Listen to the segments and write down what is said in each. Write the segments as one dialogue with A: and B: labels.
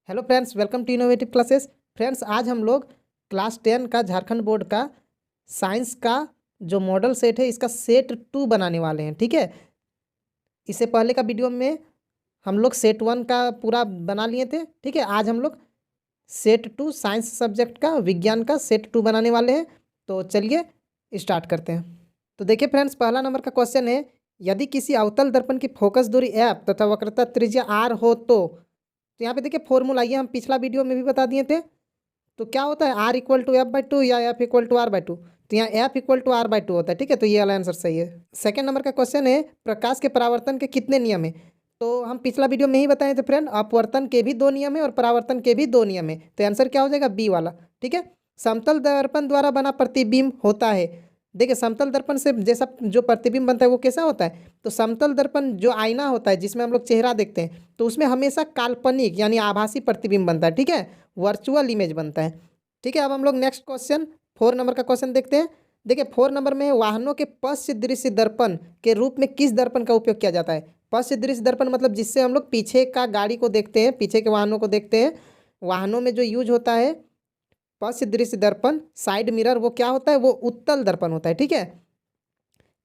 A: Hello friends, welcome to innovative classes. Friends, आज हम लोग क्लास 10 का झारखंड बोर्ड का साइंस का जो मॉडल सेट है इसका सेट 2 बनाने वाले हैं। ठीक है, इससे पहले का वीडियो में हम लोग सेट 1 का पूरा बना लिए थे। ठीक है, आज हम लोग सेट 2 साइंस सब्जेक्ट का विज्ञान का सेट 2 बनाने वाले हैं। तो चलिए स्टार्ट करते हैं। तो देखिए फ्रेंड्स, पहला नंबर का क्वेश्चन है, यदि किसी अवतल दर्पण की फोकस दूरी एफ तथा वक्रता त्रिज्या आर हो तो यहाँ पे देखिए फॉर्मूला ये हम पिछला वीडियो में भी बता दिए थे। तो क्या होता है, r equal to f by two या f equal to r by two. तो यहाँ f equal to r by two होता है। ठीक है, तो ये वाला आंसर सही है। सेकंड नंबर का क्वेश्चन है, प्रकाश के परावर्तन के कितने नियम है। तो हम पिछला वीडियो में ही बताए थे फ्रेंड, अपवर्तन के भी 2 नियम है और परावर्तन के भी 2 नियम है। तो आंसर क्या हो जाएगा, बी वाला। ठीक है, समतल दर्पण द्वारा बना प्रतिबिंब होता है। देखिए, समतल दर्पण से जैसा जो प्रतिबिंब बनता है वो कैसा होता है। तो समतल दर्पण जो आईना होता है जिसमें हम लोग चेहरा देखते हैं, तो उसमें हमेशा काल्पनिक यानी आभासी प्रतिबिंब बनता है। ठीक है, वर्चुअल इमेज बनता है। ठीक है, अब हम लोग नेक्स्ट क्वेश्चन 4 नंबर का क्वेश्चन देखते हैं। देखिए 4 नंबर में वाहनों के पश्च दृश्य दर्पण के रूप में किस दर्पण का उपयोग किया जाता है। पश्च दृश्य दर्पण मतलब जिससे हम लोग पीछे का गाड़ी को देखते हैं, पीछे के वाहनों को देखते हैं। वाहनों में जो यूज होता है पश्च दृश्य दर्पण, साइड मिरर, वो क्या होता है, वो उत्तल दर्पण होता है। ठीक है,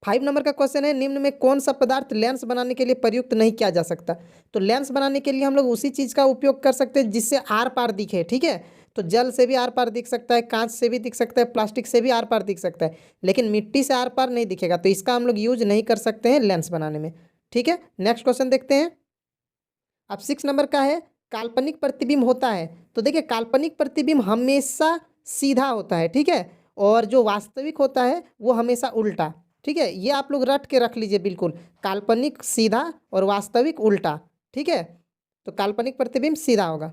A: 5 नंबर का क्वेश्चन है, निम्न में कौन सा पदार्थ लेंस बनाने के लिए प्रयुक्त नहीं किया जा सकता। तो लेंस बनाने के लिए हम लोग उसी चीज़ का उपयोग कर सकते हैं जिससे आर पार दिखे। ठीक है, तो जल से भी आर पार दिख सकता है, कांच से भी दिख सकता है, प्लास्टिक से भी आर पार दिख सकता है, लेकिन मिट्टी से आर पार नहीं दिखेगा। तो इसका हम लोग यूज नहीं कर सकते हैं लेंस बनाने में। ठीक है, नेक्स्ट क्वेश्चन देखते हैं। अब 6 नंबर का है, काल्पनिक प्रतिबिंब होता है। तो देखिए, काल्पनिक प्रतिबिंब हमेशा सीधा होता है। ठीक है, और जो वास्तविक होता है वो हमेशा उल्टा। ठीक है, ये आप लोग रट के रख लीजिए बिल्कुल, काल्पनिक सीधा और वास्तविक उल्टा। ठीक है, तो काल्पनिक प्रतिबिंब सीधा होगा।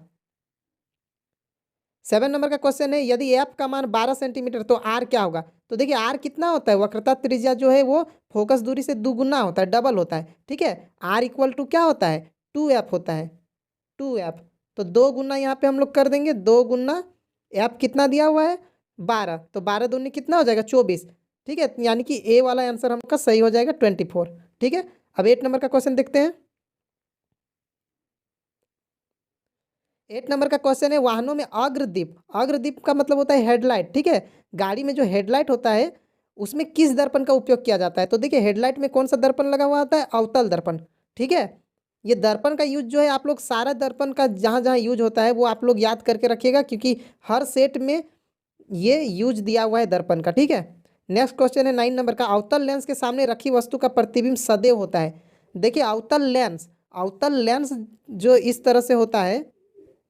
A: 7 नंबर का क्वेश्चन है, यदि एफ का मान 12 सेंटीमीटर तो आर क्या होगा। तो देखिए, आर कितना होता है, वक्रता त्रिज्या जो है वो फोकस दूरी से दुगुना होता है, डबल होता है। ठीक है, आर इक्वल टू क्या होता है, 2f होता है, 2f। तो 2 गुना यहाँ पे हम लोग कर देंगे, 2 गुना एफ कितना दिया हुआ है 12, तो 12 दूनी कितना हो जाएगा 24। ठीक है, यानी कि ए वाला आंसर हमका सही हो जाएगा 24। ठीक है, अब 8 नंबर का क्वेश्चन देखते हैं। 8 नंबर का क्वेश्चन है, वाहनों में अग्रदीप, अग्रदीप का मतलब होता है हेडलाइट। ठीक है, गाड़ी में जो हेडलाइट होता है उसमें किस दर्पण का उपयोग किया जाता है। तो देखिए, हेडलाइट में कौन सा दर्पण लगा हुआ होता है, अवतल दर्पण। ठीक है, ये दर्पण का यूज जो है, आप लोग सारा दर्पण का जहाँ जहाँ यूज होता है वो आप लोग याद करके रखिएगा, क्योंकि हर सेट में ये यूज दिया हुआ है दर्पण का। ठीक है, नेक्स्ट क्वेश्चन है 9 नंबर का, अवतल लेंस के सामने रखी वस्तु का प्रतिबिंब सदैव होता है। देखिए, अवतल लेंस, अवतल लेंस जो इस तरह से होता है,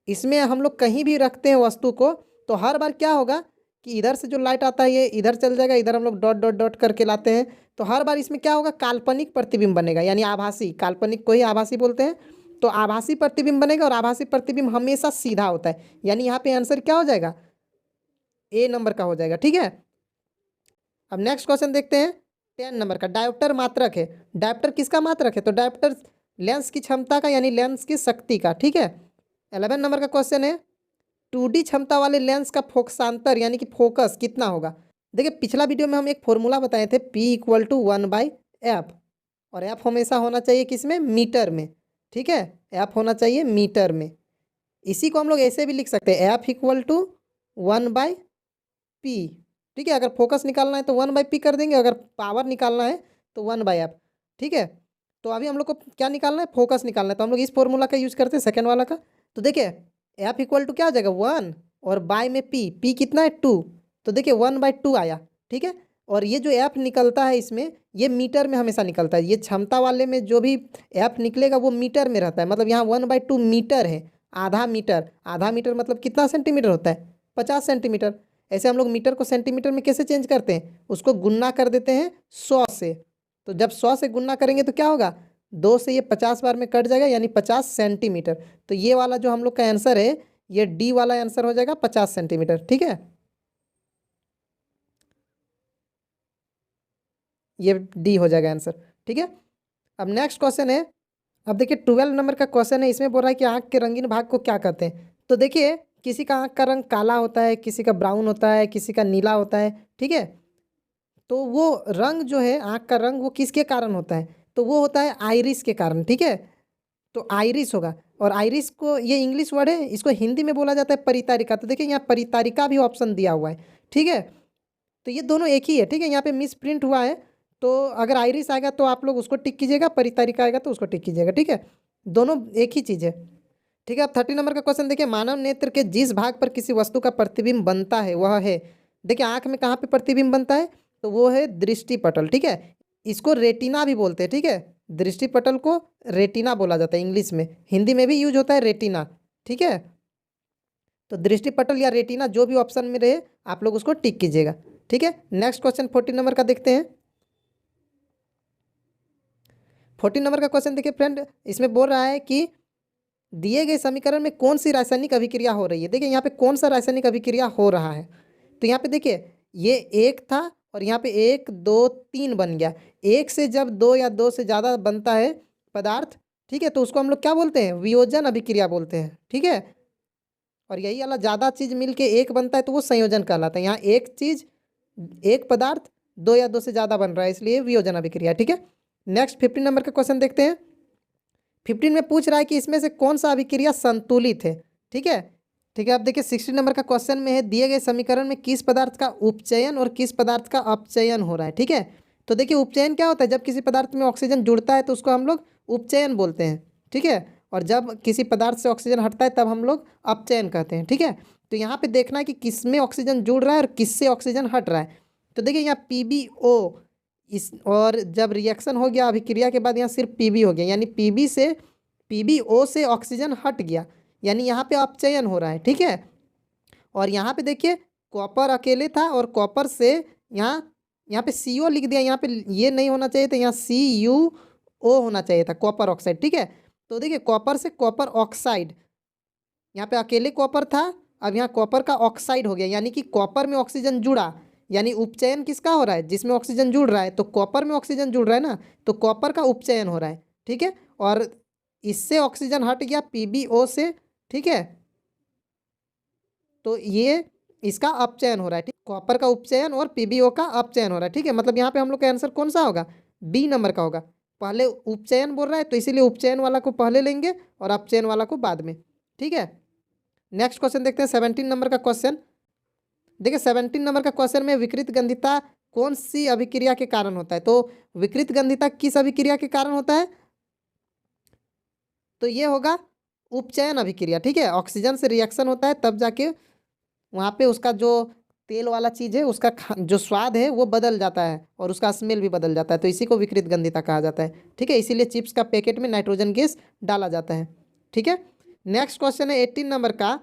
A: इसमें हम लोग कहीं भी रखते हैं वस्तु को तो हर बार क्या होगा कि इधर से जो लाइट आता है ये इधर चल जाएगा, इधर हम लोग डॉट डॉट डॉट करके लाते हैं, तो हर बार इसमें क्या होगा, काल्पनिक प्रतिबिंब बनेगा, यानी आभासी, काल्पनिक को ही आभासी बोलते हैं। तो आभासी प्रतिबिंब बनेगा और आभासी प्रतिबिंब हमेशा सीधा होता है, यानी यहाँ पे आंसर क्या हो जाएगा, ए नंबर का हो जाएगा। ठीक है, अब नेक्स्ट क्वेश्चन देखते हैं। 10 नंबर का, डायोप्टर मात्रक है। डायोप्टर किसका मात्रक है, तो डायोप्टर लेंस की क्षमता का यानी लेंस की शक्ति का। ठीक है, 11 नंबर का क्वेश्चन है, 2D क्षमता वाले लेंस का फोकसांतर यानी कि फोकस कितना होगा। देखिए, पिछला वीडियो में हम एक फॉर्मूला बताए थे, P इक्वल टू 1/f, और एफ हमेशा होना चाहिए किसमें, मीटर में। ठीक है, एफ होना चाहिए मीटर में। इसी को हम लोग ऐसे भी लिख सकते हैं, एफ इक्वल टू 1/p। ठीक है, अगर फोकस निकालना है तो 1/p कर देंगे, अगर पावर निकालना है तो 1/f। ठीक है, तो अभी हम लोग को क्या निकालना है, फोकस निकालना है, तो हम लोग इस फॉर्मूला का यूज करते हैं, सेकेंड वाला का। तो देखिए, एफ इक्वल टू क्या हो जाएगा 1, और बाय में पी कितना है 2, तो देखिए 1/2 आया। ठीक है, और ये जो एफ निकलता है इसमें, ये मीटर में हमेशा निकलता है, ये क्षमता वाले में जो भी एफ निकलेगा वो मीटर में रहता है, मतलब यहाँ 1/2 मीटर है, आधा मीटर। आधा मीटर मतलब कितना सेंटीमीटर होता है, 50 सेंटीमीटर। ऐसे हम लोग मीटर को सेंटीमीटर में कैसे चेंज करते हैं, उसको गुन्ना कर देते हैं 100 से। तो जब 100 से गुन्ना करेंगे तो क्या होगा, 2 से ये 50 बार में कट जाएगा, यानी 50 सेंटीमीटर। तो ये वाला जो हम लोग का आंसर है, ये डी वाला आंसर हो जाएगा 50 सेंटीमीटर। ठीक है, ये डी हो जाएगा आंसर। ठीक है, अब नेक्स्ट क्वेश्चन है। अब देखिए 12 नंबर का क्वेश्चन है, इसमें बोल रहा है कि आँख के रंगीन भाग को क्या कहते हैं। तो देखिए, किसी का आँख का रंग काला होता है, किसी का ब्राउन होता है, किसी का नीला होता है। ठीक है, तो वो रंग जो है आँख का रंग वो किसके कारण होता है, तो वो होता है आइरिस के कारण। ठीक है, तो आइरिस होगा। और आइरिस को, ये इंग्लिश वर्ड है, इसको हिंदी में बोला जाता है परितारिका। तो देखिए यहाँ परितारिका भी ऑप्शन दिया हुआ है, ठीक है। तो ये दोनों एक ही है, ठीक है। यहाँ पे मिस प्रिंट हुआ है, तो अगर आइरिस आएगा तो आप लोग उसको टिक कीजिएगा, परितारिका आएगा तो उसको टिक कीजिएगा, ठीक है। दोनों एक ही चीज़ है, ठीक है। अब 30 नंबर का क्वेश्चन देखिए, मानव नेत्र के जिस भाग पर किसी वस्तु का प्रतिबिंब बनता है वह है, देखिए आंख में कहाँ पे प्रतिबिंब बनता है, तो वो है दृष्टिपटल, ठीक है। इसको रेटिना भी बोलते हैं, ठीक है। दृष्टिपटल को रेटिना बोला जाता है इंग्लिश में, हिंदी में भी यूज होता है रेटिना, ठीक है। तो दृष्टिपटल या रेटिना जो भी ऑप्शन में रहे आप लोग उसको टिक कीजिएगा, ठीक है। नेक्स्ट क्वेश्चन 40 नंबर का देखते हैं। 40 नंबर का क्वेश्चन देखिए फ्रेंड, इसमें बोल रहा है कि दिए गए समीकरण में कौन सी रासायनिक अभिक्रिया हो रही है। देखिए यहाँ पे कौन सा रासायनिक अभिक्रिया हो रहा है, तो यहाँ पे देखिए ये एक था और यहाँ पे 1 2 3 बन गया। एक से जब 2 या 2 से ज़्यादा बनता है पदार्थ, ठीक है, तो उसको हम लोग क्या बोलते हैं, वियोजन अभिक्रिया बोलते हैं, ठीक है। और यही वाला ज़्यादा चीज़ मिलके एक बनता है तो वो संयोजन कहलाता है। यहाँ एक चीज़, एक पदार्थ 2 या 2 से ज़्यादा बन रहा है, इसलिए वियोजन अभिक्रिया, ठीक है। नेक्स्ट 15 नंबर का क्वेश्चन देखते हैं। 15 में पूछ रहा है कि इसमें से कौन सा अभिक्रिया संतुलित है, ठीक है। ठीक है, अब देखिए 16 नंबर का क्वेश्चन में है, दिए गए समीकरण में किस पदार्थ का उपचयन और किस पदार्थ का अपचयन हो रहा है, ठीक है। तो देखिए उपचयन क्या होता है, जब किसी पदार्थ में ऑक्सीजन जुड़ता है तो उसको हम लोग उपचयन बोलते हैं, ठीक है। और जब किसी पदार्थ से ऑक्सीजन हटता है तब हम लोग अपचयन कहते हैं, ठीक है। तो यहाँ पे देखना है कि किस में ऑक्सीजन जुड़ रहा है और किससे ऑक्सीजन हट रहा है। तो देखिए यहाँ PbO, इस और जब रिएक्शन हो गया अभिक्रिया के बाद यहाँ सिर्फ Pb हो गया, यानी PbO से ऑक्सीजन हट गया, यानी यहाँ पे अपचयन हो रहा है, ठीक है। और यहाँ पे देखिए कॉपर अकेले था और कॉपर से यहाँ पे CO लिख दिया, यहाँ पे ये नहीं होना चाहिए था, यहाँ CuO होना चाहिए था, कॉपर ऑक्साइड, ठीक है। तो देखिए कॉपर से कॉपर ऑक्साइड, यहाँ पे अकेले कॉपर था, अब यहाँ कॉपर का ऑक्साइड हो गया, यानी कि कॉपर में ऑक्सीजन जुड़ा, यानी उपचयन किसका हो रहा है, जिसमें ऑक्सीजन जुड़ रहा है, तो कॉपर में ऑक्सीजन जुड़ रहा है ना, तो कॉपर का उपचयन हो रहा है, ठीक है। और इससे ऑक्सीजन हट गया PbO से, ठीक है, तो ये इसका अपचयन हो रहा है, ठीक। कॉपर का उपचयन और PbO का अपचयन हो रहा है, ठीक है। मतलब यहाँ पे हम लोग का आंसर कौन सा होगा, B नंबर का होगा। पहले उपचयन बोल रहा है तो इसीलिए उपचयन वाला को पहले लेंगे और अपचयन वाला को बाद में, ठीक है। नेक्स्ट क्वेश्चन देखते हैं 17 नंबर का क्वेश्चन। देखिए 17 नंबर का क्वेश्चन में विकृत गंधिता कौन सी अभिक्रिया के कारण होता है, तो विकृत गंधिता किस अभिक्रिया के कारण होता है, तो ये होगा उपचयन अभिक्रिया, ठीक है। ऑक्सीजन से रिएक्शन होता है तब जाके वहाँ पे उसका जो तेल वाला चीज़ है उसका जो स्वाद है वो बदल जाता है और उसका स्मेल भी बदल जाता है, तो इसी को विकृत गंधिता कहा जाता है, ठीक है। इसीलिए चिप्स का पैकेट में नाइट्रोजन गैस डाला जाता है, ठीक है। नेक्स्ट क्वेश्चन है 18 नंबर का,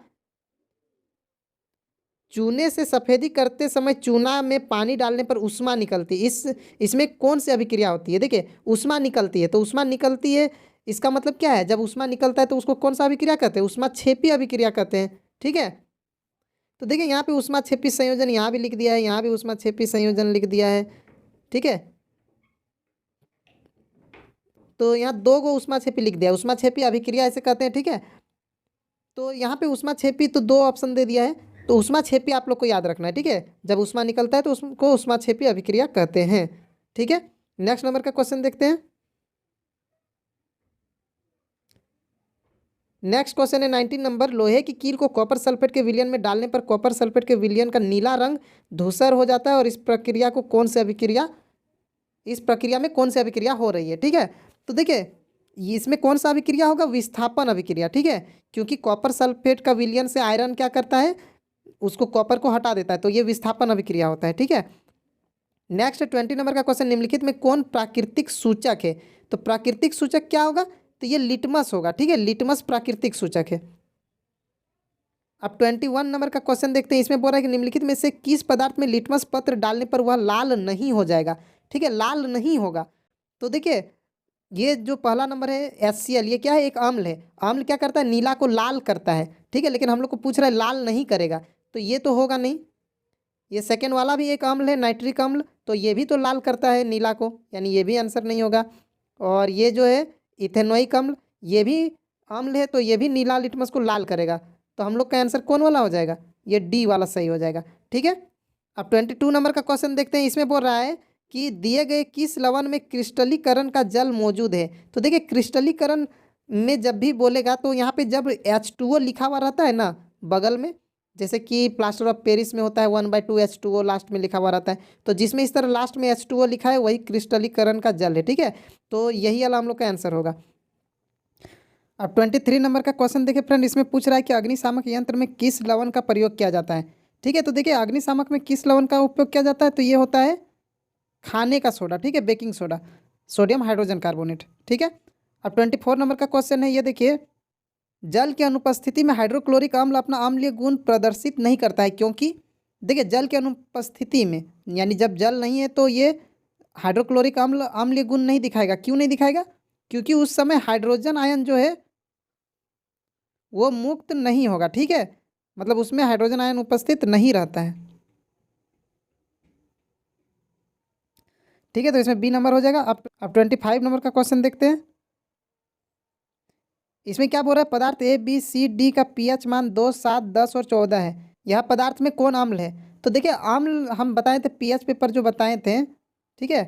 A: चूने से सफेदी करते समय चूना में पानी डालने पर उष्मा निकलती है, इसमें कौन सी अभिक्रिया होती है, देखिए उष्मा निकलती है, तो उष्मा निकलती है इसका मतलब क्या है, जब उष्मा निकलता है तो उसको कौन सा अभिक्रिया कहते हैं, उष्मा क्षेपी अभिक्रिया कहते हैं, ठीक है। तो देखिए यहाँ पे उष्मा क्षेपी संयोजन यहाँ भी लिख दिया है, यहाँ भी उष्मा क्षेपी संयोजन लिख दिया है, ठीक है। तो यहाँ 2 गो उष्मा क्षेपी लिख दिया है, उष्मा क्षेपी अभिक्रिया ऐसे कहते हैं, ठीक है। तो यहाँ पे उष्मा क्षेपी तो 2 ऑप्शन दे दिया है, तो उष्मा क्षेपी आप लोग को याद रखना है, ठीक है। जब उष्मा निकलता है तो उसको उष्मा क्षेपी अभिक्रिया कहते हैं, ठीक है। नेक्स्ट नंबर का क्वेश्चन देखते हैं। नेक्स्ट क्वेश्चन है 19 नंबर, लोहे की कील को कॉपर सल्फेट के विलयन में डालने पर कॉपर सल्फेट के विलयन का नीला रंग धूसर हो जाता है और इस प्रक्रिया में कौन सी अभिक्रिया हो रही है, ठीक है। तो देखिए इसमें कौन सा अभिक्रिया होगा, विस्थापन अभिक्रिया, ठीक है। क्योंकि कॉपर सल्फेट का विलयन से आयरन क्या करता है, उसको कॉपर को हटा देता है, तो ये विस्थापन अभिक्रिया होता है, ठीक है। नेक्स्ट 20 नंबर का क्वेश्चन, निम्नलिखित में कौन प्राकृतिक सूचक है, तो प्राकृतिक सूचक क्या होगा, तो ये लिटमस होगा, ठीक है। लिटमस प्राकृतिक सूचक है। अब 21 नंबर का क्वेश्चन देखते हैं, इसमें बोल रहा है कि निम्नलिखित में से किस पदार्थ में लिटमस पत्र डालने पर वह लाल नहीं हो जाएगा, ठीक है, लाल नहीं होगा। तो देखिए ये जो पहला नंबर है HCl, ये क्या है, एक अम्ल है, अम्ल क्या करता है, नीला को लाल करता है, ठीक है। लेकिन हम लोग को पूछ रहा है लाल नहीं करेगा, तो ये तो होगा नहीं। ये सेकेंड वाला भी एक अम्ल है नाइट्रिक अम्ल, तो ये भी तो लाल करता है नीला को, यानी ये भी आंसर नहीं होगा। और ये जो है इथेनोइक अम्ल, ये भी अम्ल है, तो ये भी नीला लिटमस को लाल करेगा, तो हम लोग का आंसर कौन वाला हो जाएगा, ये D वाला सही हो जाएगा, ठीक है। अब 22 नंबर का क्वेश्चन देखते हैं, इसमें बोल रहा है कि दिए गए किस लवण में क्रिस्टलीकरण का जल मौजूद है, तो देखिए क्रिस्टलीकरण में जब भी बोलेगा तो यहाँ पे जब H2O लिखा हुआ रहता है ना बगल में, जैसे कि प्लास्टर ऑफ पेरिस में होता है 1/2 H2O लास्ट में लिखा हुआ रहता है, तो जिसमें इस तरह लास्ट में H2O लिखा है वही क्रिस्टलीकरण का जल है। ठीक है, तो यही वाला हम लोग का आंसर होगा। अब 23 नंबर का क्वेश्चन देखिए फ्रेंड, इसमें पूछ रहा है कि अग्निशामक यंत्र में किस लवण का प्रयोग किया जाता है। ठीक है, तो देखिए अग्निशामक में किस लवण का उपयोग किया जाता है, तो ये होता है खाने का सोडा। ठीक है, baking soda, sodium hydrogen carbonate. ठीक है, अब 24 नंबर का क्वेश्चन है, ये देखिए जल की अनुपस्थिति में हाइड्रोक्लोरिक अम्ल अपना अम्लीय गुण प्रदर्शित नहीं करता है, क्योंकि देखिए जल की अनुपस्थिति में यानी जब जल नहीं है तो ये हाइड्रोक्लोरिक अम्ल अम्लीय गुण नहीं दिखाएगा। क्यों नहीं दिखाएगा? क्योंकि उस समय हाइड्रोजन आयन जो है वो मुक्त नहीं होगा। ठीक है, मतलब उसमें हाइड्रोजन आयन उपस्थित नहीं रहता है। ठीक है, तो इसमें बी नंबर हो जाएगा। अब 25 नंबर का क्वेश्चन देखते हैं। इसमें क्या बोल रहा है, पदार्थ ए बी सी डी का पीएच मान 2, 7, 10 और 14 है। यह पदार्थ में कौन अम्ल है? तो देखिए अम्ल हम बताए थे पीएच पेपर जो बताए थे। ठीक है,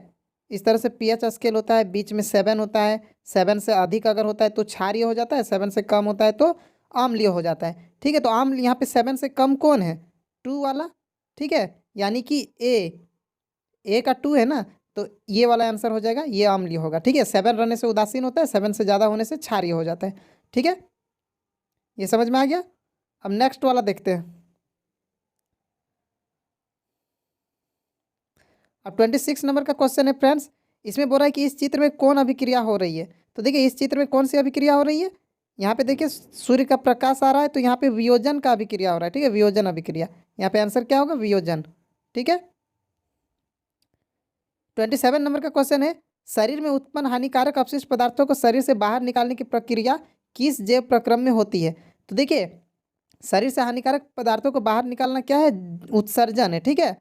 A: इस तरह से पीएच स्केल होता है, बीच में 7 होता है, 7 से अधिक अगर होता है तो क्षारीय हो जाता है, 7 से कम होता है तो अम्लीय हो जाता है। ठीक है, तो अम्ल यहाँ पे 7 से कम कौन है? 2 वाला। ठीक है, यानी कि ए का 2 है ना, तो ये वाला आंसर हो जाएगा, ये अम्लीय होगा। ठीक है, 7 रहने से उदासीन होता है, 7 से ज़्यादा होने से क्षारीय हो जाता है। ठीक है, ये समझ में आ गया। अब नेक्स्ट वाला देखते हैं। अब 26 नंबर का क्वेश्चन है फ्रेंड्स, इसमें बोल रहा है कि इस चित्र में कौन अभिक्रिया हो रही है। तो देखिए इस चित्र में कौन सी अभिक्रिया हो रही है, यहाँ पे देखिए सूर्य का प्रकाश आ रहा है तो यहाँ पे वियोजन का अभिक्रिया हो रहा है। ठीक है, वियोजन अभिक्रिया, यहाँ पे आंसर क्या होगा? वियोजन। ठीक है, 27 नंबर का क्वेश्चन है, शरीर में उत्पन्न हानिकारक अपशिष्ट पदार्थों को शरीर से बाहर निकालने की प्रक्रिया किस जैव प्रक्रम में होती है। तो देखिए शरीर से हानिकारक पदार्थों को बाहर निकालना क्या है? उत्सर्जन है। ठीक है,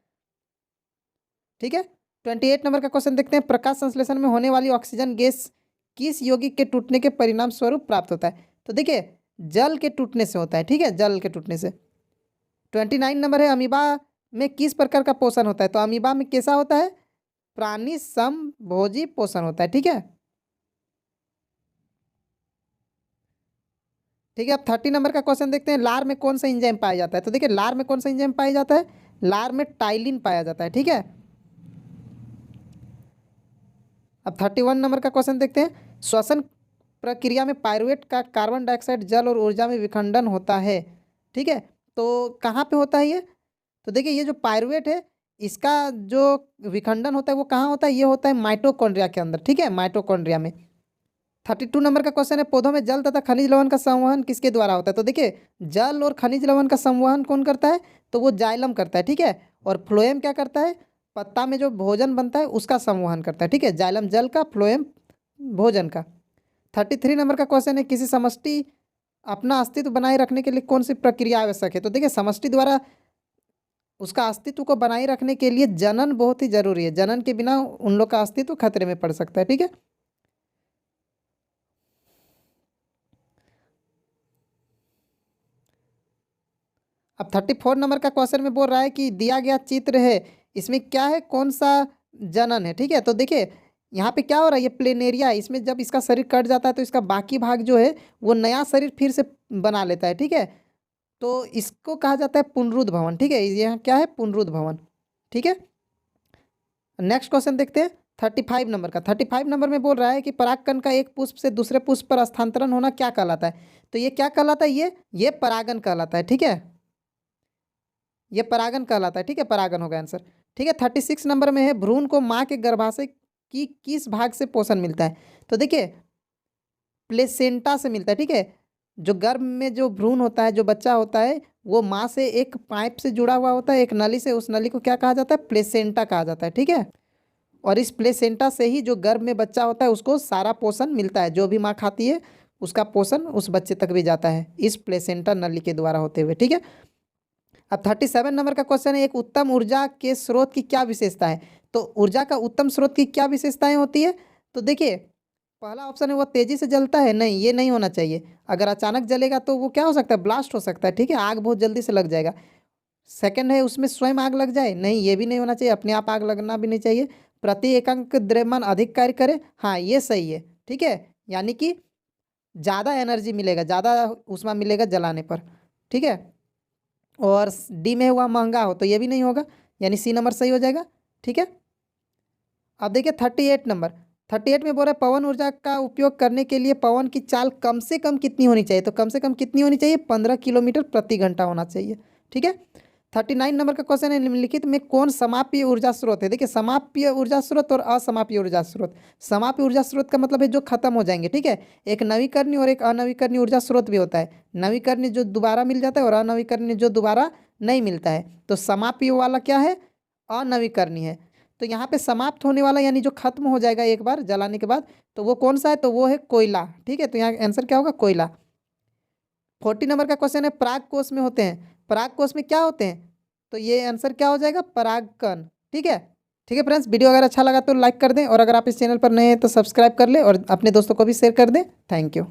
A: ठीक है, 28 नंबर का क्वेश्चन देखते हैं, प्रकाश संश्लेषण में होने वाली ऑक्सीजन गैस किस यौगिक के टूटने के परिणाम स्वरूप प्राप्त होता है। तो देखिए जल के टूटने से होता है। ठीक है, जल के टूटने से। 29 नंबर है, अमीबा में किस प्रकार का पोषण होता है। तो अमीबा में कैसा होता है? प्राणी समभोजी पोषण होता है। ठीक है, ठीक है, अब 30 नंबर का क्वेश्चन देखते हैं, लार में कौन सा एंजाइम पाया जाता है। तो देखिए लार में कौन सा एंजाइम पाया जाता है? लार में टाइलिन पाया जाता है। ठीक है, अब 31 नंबर का क्वेश्चन देखते हैं, श्वसन प्रक्रिया में पायरुवेट का कार्बन डाइऑक्साइड जल और ऊर्जा में विखंडन होता है। ठीक है, तो कहाँ पे होता है ये? तो देखिए ये जो पायरुवेट है इसका जो विखंडन होता है वो कहाँ होता है? ये होता है माइटोकॉन्ड्रिया के अंदर। ठीक है, माइटोकॉन्ड्रिया में। 32 नंबर का क्वेश्चन है, पौधों में जल तथा खनिज लवण का संवहन किसके द्वारा होता है। तो देखिए जल और खनिज लवण का संवहन कौन करता है? तो वो जाइलम करता है। ठीक है, और फ्लोएम क्या करता है? पत्ता में जो भोजन बनता है उसका संवहन करता है। ठीक है, जाइलम जल का, फ्लोएम भोजन का। 33 नंबर का क्वेश्चन है, किसी समष्टि अपना अस्तित्व बनाए रखने के लिए कौन सी प्रक्रिया आवश्यक है। तो देखिए समष्टि द्वारा उसका अस्तित्व को बनाए रखने के लिए जनन बहुत ही जरूरी है, जनन के बिना उन लोग का अस्तित्व खतरे में पड़ सकता है। ठीक है, अब 34 नंबर का क्वेश्चन में बोल रहा है कि दिया गया चित्र है इसमें क्या है, कौन सा जनन है। ठीक है, तो देखिए यहाँ पे क्या हो रहा है, ये प्लेनेरिया है, इसमें जब इसका शरीर कट जाता है तो इसका बाकी भाग जो है वो नया शरीर फिर से बना लेता है। ठीक है, तो इसको कहा जाता है पुनरुद्ध भवन। ठीक है, यहाँ क्या है? पुनरुद्ध भवन। ठीक है, नेक्स्ट क्वेश्चन देखते हैं 35 नंबर का। 35 नंबर में बोल रहा है कि परागकण का एक पुष्प से दूसरे पुष्प पर स्थानांतरण होना क्या कहलाता है। तो ये क्या कहलाता है? ये परागन कहलाता है। ठीक है, ये परागन कहलाता है। ठीक है, परागन होगा आंसर। ठीक है, 36 नंबर में है, भ्रूण को माँ के गर्भाशय की किस भाग से पोषण मिलता है। तो देखिए प्लेसेंटा से मिलता है। ठीक है, जो गर्भ में जो भ्रूण होता है, जो बच्चा होता है, वो माँ से एक पाइप से जुड़ा हुआ होता है, एक नली से, उस नली को क्या कहा जाता है? प्लेसेंटा कहा जाता है। ठीक है, और इस प्लेसेंटा से ही जो गर्भ में बच्चा होता है उसको सारा पोषण मिलता है, जो भी माँ खाती है उसका पोषण उस बच्चे तक भी जाता है इस प्लेसेंटा नली के द्वारा होते हुए। ठीक है, अब 37 नंबर का क्वेश्चन है, एक उत्तम ऊर्जा के स्रोत की क्या विशेषता है। तो ऊर्जा का उत्तम स्रोत की क्या विशेषताएं होती है। तो देखिए पहला ऑप्शन है वो तेजी से जलता है, नहीं ये नहीं होना चाहिए। अगर अचानक जलेगा तो वो क्या हो सकता है? ब्लास्ट हो सकता है। ठीक है, आग बहुत जल्दी से लग जाएगा। सेकंड है उसमें स्वयं आग लग जाए, नहीं ये भी नहीं होना चाहिए, अपने आप आग लगना भी नहीं चाहिए। प्रति एकांक द्रव्यमान अधिक कार्य करे, हाँ ये सही है। ठीक है, यानी कि ज़्यादा एनर्जी मिलेगा, ज़्यादा ऊष्मा मिलेगा जलाने पर, ठीक है। और डी में हुआ महंगा हो, तो ये भी नहीं होगा, यानी सी नंबर सही हो जाएगा, ठीक है। अब देखिए 38 नंबर, 38 में बोल रहा है पवन ऊर्जा का उपयोग करने के लिए पवन की चाल कम से कम कितनी होनी चाहिए, तो कम से कम कितनी होनी चाहिए, 15 किलोमीटर प्रति घंटा होना चाहिए, ठीक है। 39 नंबर का क्वेश्चन है, निम्नलिखित में कौन समाप्य ऊर्जा स्रोत है। देखिए समाप्य ऊर्जा स्रोत और असमाप्य ऊर्जा स्रोत। समाप्य ऊर्जा स्रोत का मतलब है जो खत्म हो जाएंगे, ठीक है। एक नवीकरणीय और एक अनवीकरणीय ऊर्जा स्रोत भी होता है। नवीकरणीय जो दोबारा मिल जाता है और अनवीकरणीय जो दोबारा नहीं मिलता है। तो समाप्य वाला क्या है, अनवीकरणीय है। तो यहाँ पे समाप्त होने वाला यानी जो खत्म हो जाएगा एक बार जलाने के बाद, तो वो कौन सा है, तो वो है कोयला, ठीक है। तो यहाँ आंसर क्या होगा, कोयला। 40 नंबर का क्वेश्चन है पराग कोश में होते हैं, पराग कोश में क्या होते हैं, तो ये आंसर क्या हो जाएगा, परागकण, ठीक है। ठीक है फ्रेंड्स, वीडियो अगर अच्छा लगा तो लाइक कर दें, और अगर आप इस चैनल पर नए हैं तो सब्सक्राइब कर लें और अपने दोस्तों को भी शेयर कर दें। Thank you.